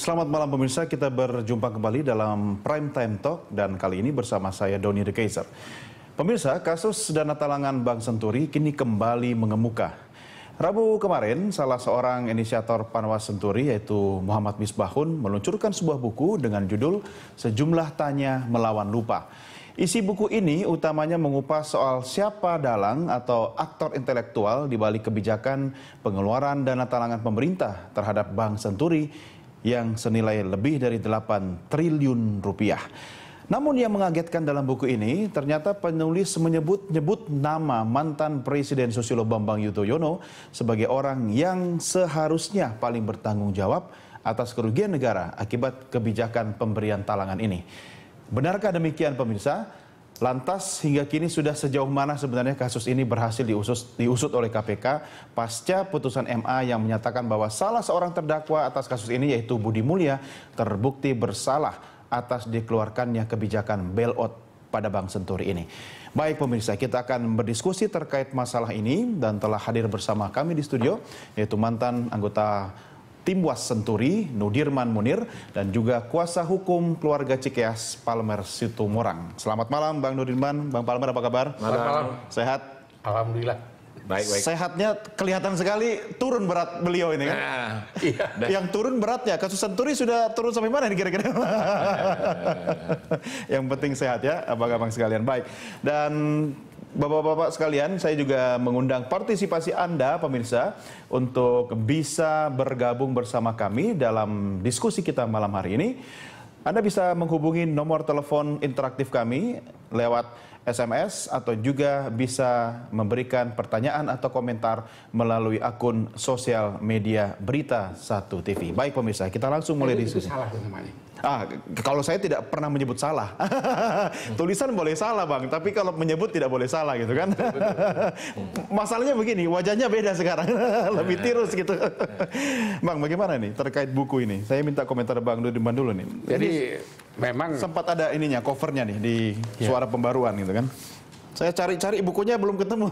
Selamat malam pemirsa, kita berjumpa kembali dalam Prime Time Talk dan kali ini bersama saya Doni The Kaiser. Pemirsa, kasus dana talangan Bank Senturi kini kembali mengemuka. Rabu kemarin, salah seorang inisiator Panwas Senturi yaitu Muhammad Misbahun meluncurkan sebuah buku dengan judul Sejumlah Tanya Melawan Lupa. Isi buku ini utamanya mengupas soal siapa dalang atau aktor intelektual di balik kebijakan pengeluaran dana talangan pemerintah terhadap Bank Senturi yang senilai lebih dari 8 triliun rupiah. Namun yang mengagetkan dalam buku ini, ternyata penulis menyebut nama mantan Presiden Susilo Bambang Yudhoyono sebagai orang yang seharusnya paling bertanggung jawab atas kerugian negara akibat kebijakan pemberian talangan ini. Benarkah demikian pemirsa? Lantas hingga kini sudah sejauh mana sebenarnya kasus ini berhasil diusut oleh KPK pasca putusan MA yang menyatakan bahwa salah seorang terdakwa atas kasus ini yaitu Budi Mulya terbukti bersalah atas dikeluarkannya kebijakan bailout pada Bank Senturi ini. Baik pemirsa, kita akan berdiskusi terkait masalah ini dan telah hadir bersama kami di studio yaitu mantan anggota Timwas Senturi, Nudirman Munir, dan juga kuasa hukum keluarga Cikeas, Palmer Situmorang. Selamat malam Bang Nudirman, Bang Palmer apa kabar? Malam. Sehat? Alhamdulillah. Baik. Sehatnya kelihatan sekali turun berat beliau ini kan? Iya. Yang turun beratnya, kasus Senturi sudah turun sampai mana nih kira-kira? Yang penting sehat ya, abang-abang sekalian. Baik, dan Bapak-bapak sekalian, saya juga mengundang partisipasi Anda, pemirsa, untuk bisa bergabung bersama kami dalam diskusi kita malam hari ini. Anda bisa menghubungi nomor telepon interaktif kami lewat SMS atau juga bisa memberikan pertanyaan atau komentar melalui akun sosial media Berita 1 TV. Baik pemirsa, kita langsung mulai diskusi. Salah namanya. Kalau saya tidak pernah menyebut salah. Tulisan boleh salah Bang, tapi kalau menyebut tidak boleh salah gitu kan. Masalahnya begini, wajahnya beda sekarang. Lebih tirus gitu. Bang, bagaimana nih terkait buku ini? Saya minta komentar Bang Nudirman dulu nih. Jadi memang sempat ada ininya, covernya nih di Suara Pembaruan gitu kan. Saya cari-cari bukunya belum ketemu.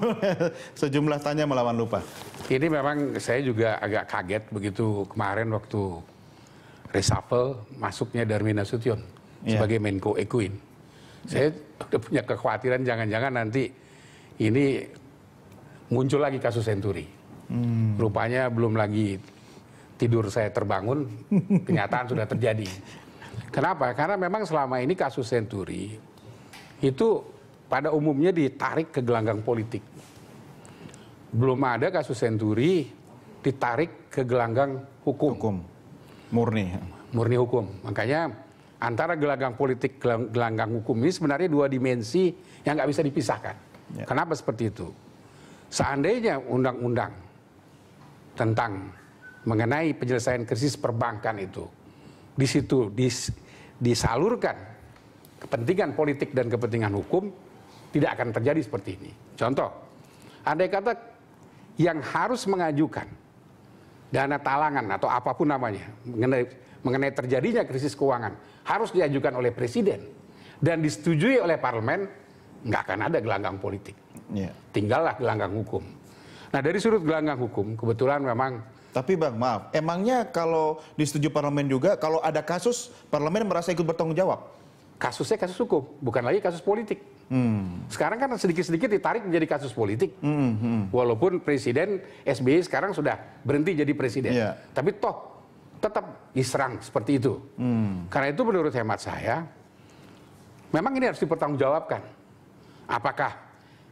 Sejumlah Tanya Melawan Lupa. Ini memang saya juga agak kaget begitu kemarin waktu reshuffle masuknya Darmin Nasution sebagai Menko Ekuin. Saya udah punya kekhawatiran jangan-jangan nanti ini muncul lagi kasus Senturi. Rupanya belum lagi tidur saya terbangun, kenyataan sudah terjadi. Kenapa? Karena memang selama ini kasus Senturi itu pada umumnya ditarik ke gelanggang politik. Belum ada kasus Senturi ditarik ke gelanggang hukum. Murni hukum. Makanya antara gelanggang politik, gelanggang hukum ini sebenarnya dua dimensi yang nggak bisa dipisahkan. Kenapa seperti itu? Seandainya undang-undang tentang mengenai penyelesaian krisis perbankan itu di situ disalurkan kepentingan politik dan kepentingan hukum, tidak akan terjadi seperti ini. Contoh, andai kata yang harus mengajukan dana talangan atau apapun namanya mengenai terjadinya krisis keuangan harus diajukan oleh presiden dan disetujui oleh parlemen, nggak akan ada gelanggang politik. Tinggallah gelanggang hukum. Nah dari sudut gelanggang hukum kebetulan memang. Tapi Bang, maaf, emangnya kalau disetujui parlemen juga, kalau ada kasus parlemen merasa ikut bertanggung jawab? Kasusnya kasus hukum, bukan lagi kasus politik. Sekarang kan sedikit-sedikit ditarik menjadi kasus politik. Walaupun Presiden SBY sekarang sudah berhenti jadi presiden. Tapi toh tetap diserang seperti itu. Karena itu menurut hemat saya, memang ini harus dipertanggungjawabkan. Apakah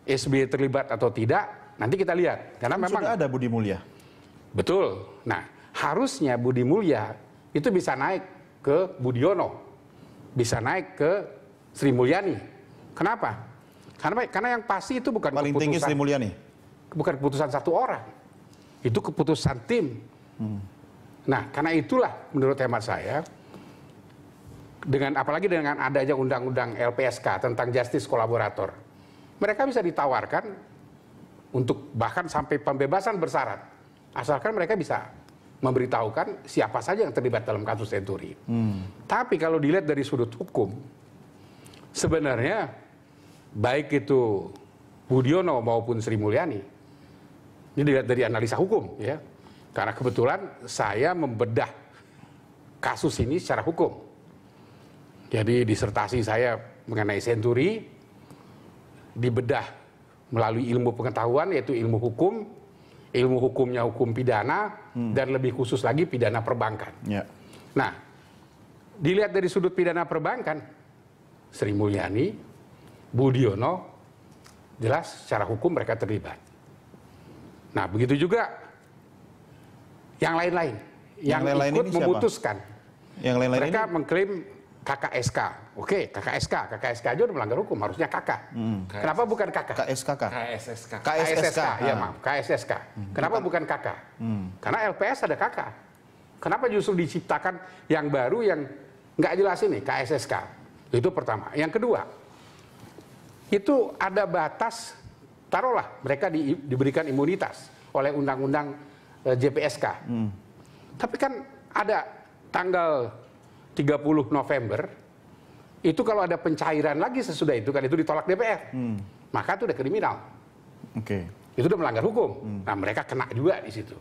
SBY terlibat atau tidak, nanti kita lihat. Karena memang sudah ada Budi Mulya. Betul. Nah, harusnya Budi Mulya itu bisa naik ke Budiono. Bisa naik ke Sri Mulyani. Kenapa? Karena yang pasti itu bukan paling tinggi Sri Mulyani. Bukan keputusan satu orang. Itu keputusan tim. Nah, karena itulah menurut hemat saya, apalagi dengan adanya undang-undang LPSK tentang justice kolaborator, mereka bisa ditawarkan untuk bahkan sampai pembebasan bersyarat, asalkan mereka bisa memberitahukan siapa saja yang terlibat dalam kasus Senturi. Tapi kalau dilihat dari sudut hukum, sebenarnya baik itu Budiono maupun Sri Mulyani, ini dilihat dari analisa hukum ya, karena kebetulan saya membedah kasus ini secara hukum. Jadi disertasi saya mengenai Senturi dibedah melalui ilmu pengetahuan, yaitu ilmu hukum. Ilmu hukumnya hukum pidana dan lebih khusus lagi pidana perbankan. Ya. Nah, dilihat dari sudut pidana perbankan, Sri Mulyani, Budiono, jelas secara hukum mereka terlibat. Nah, begitu juga yang lain-lain yang lain-lain ikut ini siapa? memutuskan. Yang lain-lain Mereka ini mengklaim KKSK. Oke, KKSK aja udah melanggar hukum, harusnya KK. Kenapa bukan KK? KSKK. KSSK. KSSK, ya maaf, KSSK. Kenapa bukan KK? Karena LPS ada KK. Kenapa justru diciptakan yang baru yang nggak jelas ini, KSSK? Itu pertama. Yang kedua, itu ada batas, taruhlah mereka diberikan imunitas oleh undang-undang JPSK. Tapi kan ada tanggal 30 November, itu kalau ada pencairan lagi sesudah itu kan itu ditolak DPR. Maka itu udah kriminal. Oke. Itu udah melanggar hukum. Nah, mereka kena juga di situ.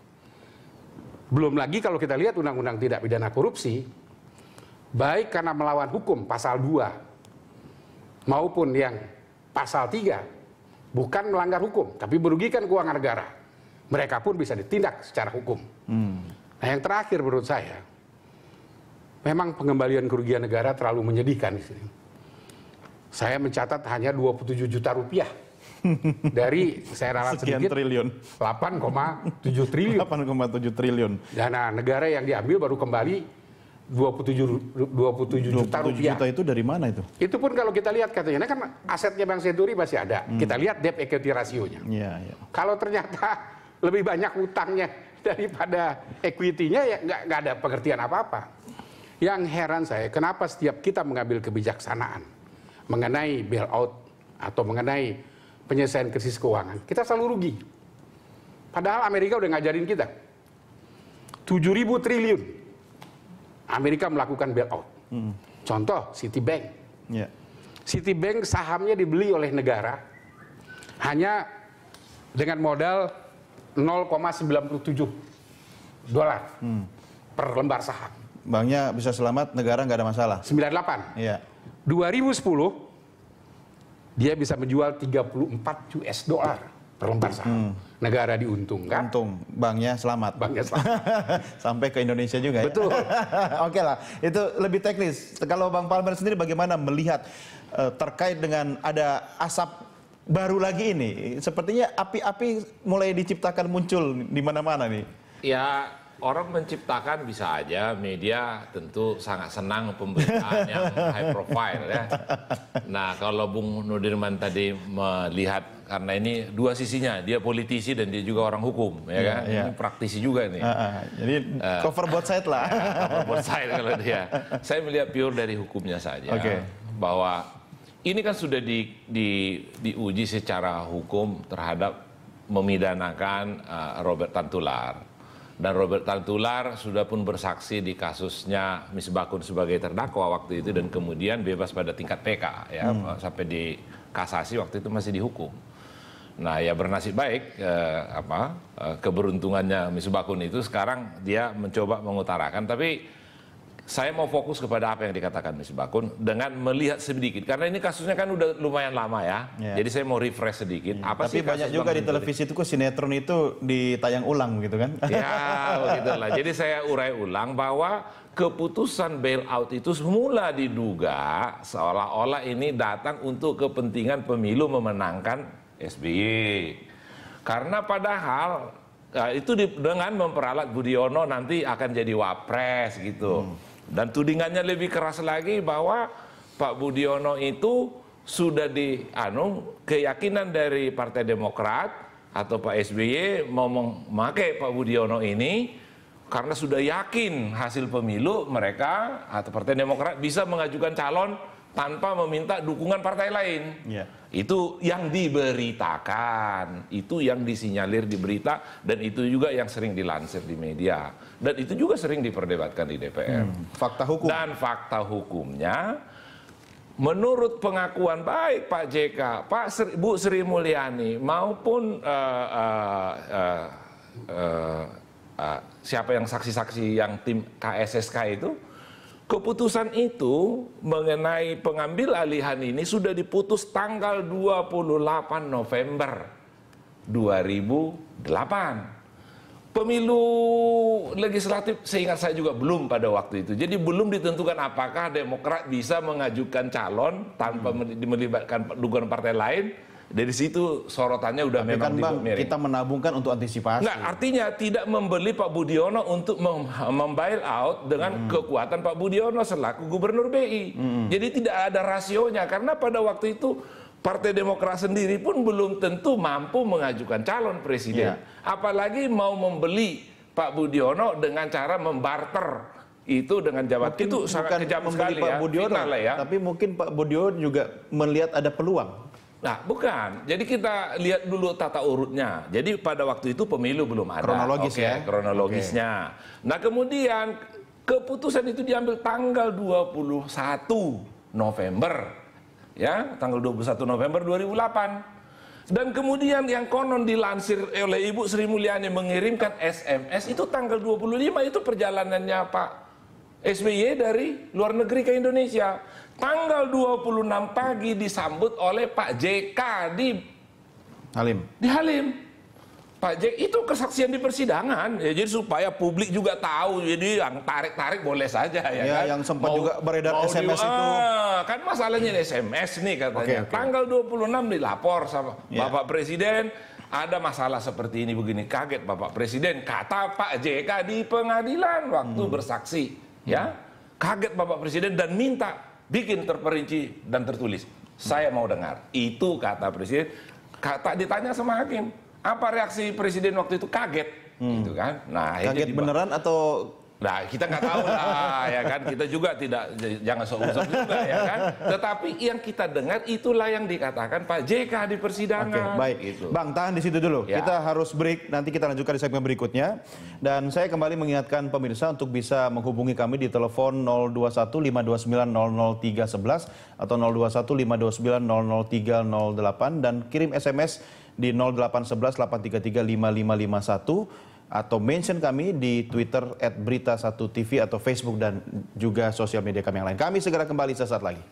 Belum lagi kalau kita lihat undang-undang tidak pidana korupsi, baik karena melawan hukum pasal 2 maupun yang pasal 3 bukan melanggar hukum tapi merugikan keuangan negara. Mereka pun bisa ditindak secara hukum. Nah, yang terakhir menurut saya, memang pengembalian kerugian negara terlalu menyedihkan di sini. Saya mencatat hanya 27 juta rupiah dari saya ralat Sekian sedikit triliun. 8,7 triliun. 8,7 triliun. Dana negara yang diambil baru kembali 27 juta 27 rupiah. juta itu dari mana itu? Itu pun kalau kita lihat katanya, kan asetnya Bank Senturi masih ada. Kita lihat debt equity rasionya. Iya, iya. Kalau ternyata lebih banyak utangnya daripada equity-nya, ya nggak ada pengertian apa-apa. Yang heran saya, kenapa setiap kita mengambil kebijaksanaan mengenai bailout atau mengenai penyelesaian krisis keuangan, kita selalu rugi. Padahal Amerika udah ngajarin kita. 7.000 triliun Amerika melakukan bailout. Contoh Citibank. Ya. Citibank sahamnya dibeli oleh negara hanya dengan modal 0,97 dolar per lembar saham. Banknya bisa selamat, negara nggak ada masalah. 98. Iya. 2010 dia bisa menjual 34 US dolar per lembar saham. Negara diuntungkan. Untung banknya selamat. Banknya selamat. Sampai ke Indonesia juga ya. Betul. Oke lah, itu lebih teknis. Kalau Bang Palmer sendiri bagaimana melihat terkait dengan ada asap baru lagi ini? Sepertinya api-api mulai diciptakan muncul di mana-mana nih. Ya, orang menciptakan bisa aja, media tentu sangat senang pemberitaan yang high profile ya. Nah, kalau Bung Nudirman tadi melihat, karena ini dua sisinya, dia politisi dan dia juga orang hukum, ya kan? Iya. Ini praktisi juga nih. Jadi cover both side lah. Cover both side kalau dia. Saya melihat pure dari hukumnya saja, bahwa ini kan sudah diuji secara hukum terhadap memidanakan Robert Tantular. Dan Robert Tantular sudah pun bersaksi di kasusnya Misbakun sebagai terdakwa waktu itu dan kemudian bebas pada tingkat PK ya, sampai di kasasi waktu itu masih dihukum. Nah, ya bernasib baik keberuntungannya Misbakun itu sekarang dia mencoba mengutarakan, tapi saya mau fokus kepada apa yang dikatakan Misbakun dengan melihat sedikit, karena ini kasusnya kan udah lumayan lama ya. Jadi saya mau refresh sedikit. Apa Tapi sih banyak juga di televisi itu sinetron itu ditayang ulang gitu kan? Ya, begitulah. Jadi saya urai ulang bahwa keputusan bailout itu semula diduga seolah-olah ini datang untuk kepentingan pemilu memenangkan SBY. Karena padahal itu dengan memperalat Budiono nanti akan jadi wapres gitu. Dan tudingannya lebih keras lagi bahwa Pak Budiono itu sudah keyakinan dari Partai Demokrat atau Pak SBY mau memakai Pak Budiono ini karena sudah yakin hasil pemilu mereka atau Partai Demokrat bisa mengajukan calon tanpa meminta dukungan partai lain. Itu yang diberitakan, itu yang disinyalir di berita, dan itu juga yang sering dilansir di media, dan itu juga sering diperdebatkan di DPR. Fakta hukum. Dan fakta hukumnya, menurut pengakuan baik Pak JK, Bu Sri Mulyani maupun siapa yang saksi-saksi yang tim KSSK itu, keputusan itu mengenai pengambil alihan ini sudah diputus tanggal 28 November 2008. Pemilu legislatif seingat saya juga belum pada waktu itu. Jadi belum ditentukan apakah Demokrat bisa mengajukan calon tanpa melibatkan dukungan partai lain. Dari situ sorotannya udah Tapi memang kan Bang, miring. kita menabungkan untuk antisipasi. Nah, artinya tidak membeli Pak Budiono untuk membail out dengan kekuatan Pak Budiono selaku Gubernur BI. Jadi tidak ada rasionya karena pada waktu itu Partai Demokrat sendiri pun belum tentu mampu mengajukan calon presiden. Apalagi mau membeli Pak Budiono dengan cara membarter itu dengan jabatan. Mungkin Itu sangat kejam sekali Pak ya. Budiono, Fitnah lah ya. tapi mungkin Pak Budiono juga melihat ada peluang. Nah, bukan. Jadi kita lihat dulu tata urutnya. Jadi pada waktu itu pemilu belum ada. Kronologis ya. Kronologisnya. Nah, kemudian keputusan itu diambil tanggal 21 November. Ya, tanggal 21 November 2008. Dan kemudian yang konon dilansir oleh Ibu Sri Mulyani mengirimkan SMS itu tanggal 25 itu perjalanannya Pak SBY dari luar negeri ke Indonesia. Tanggal 26 pagi disambut oleh Pak JK di Halim. Pak JK itu kesaksian di persidangan. Ya, jadi supaya publik juga tahu. Jadi yang tarik-tarik boleh saja ya kan. Yang sempat juga beredar SMS itu. Kan masalahnya SMS nih katanya. Tanggal 26 dilapor sama Bapak Presiden. Ada masalah seperti ini begini. Kaget Bapak Presiden. Kata Pak JK di pengadilan waktu bersaksi. Ya, kaget Bapak Presiden dan minta bikin terperinci dan tertulis. Saya mau dengar. Itu kata Presiden. Kata ditanya sama hakim. Apa reaksi Presiden waktu itu? Kaget. Gitu kan. Nah, kaget beneran atau... Nah, kita nggak tahu lah, ya kan. Kita juga tidak, jangan sok-sok juga, ya kan. Tetapi yang kita dengar itulah yang dikatakan Pak JK di persidangan. Baik. Gitu. Bang, tahan di situ dulu. Ya. Kita harus break. Nanti kita lanjutkan di segmen berikutnya. Dan saya kembali mengingatkan pemirsa untuk bisa menghubungi kami di telepon 021 529 00311 atau 021 529 00308 dan kirim SMS di 0811 833 5551. Atau mention kami di Twitter @berita1tv atau Facebook dan juga sosial media kami yang lain. Kami segera kembali sesaat lagi.